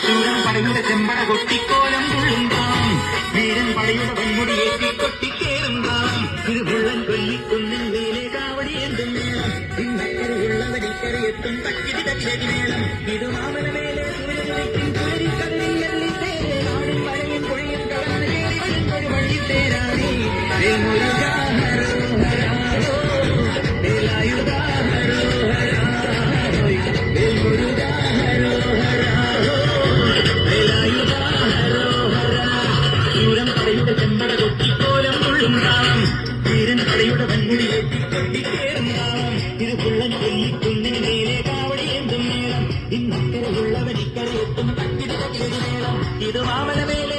ശൂരൻ പടയുടെ ചെമ്പട കൊട്ടിക്കോലം തുള്ളുന്താം, വീരൻ പടയുടെ വൻമുടിയേറ്റി കൊട്ടിക്കേറുന്താം. ഇത് മുള്ളൻ കൊല്ലിക്കുന്നിൽ വേലെ കാവടി എന്തും മേളം, ഇന്നക്കരയുള്ളവരിക്കരയെത്തും തക്കിടി തക്കിടി മേളം. ഇത് മാമല മേലെ സൂര്യൻ കുളിരിക്കടലിൽ വെള്ളിത്തേരെ, നാടും മലയും പൊഴിയും കടന്ന് കയറി വരുന്നൊരു വള്ളിത്തേരാണി. ശൂരൻ പടയുടെ ചെമ്പട കൊട്ടിക്കോലം തുള്ളുന്താം, വീരൻ പടയുടെ വൻമുടിയേറ്റി കൊട്ടിക്കേറുന്താം. ഇത് പുള്ളൻ കൊല്ലിക്കുന്നിന് മേലെ കാവടി എന്തും മേളം, ഇന്നക്കരയുള്ളവരിക്കരയെത്തും തക്കിടി തക്കിടി മേളം. ഇത് മാമല മേലെ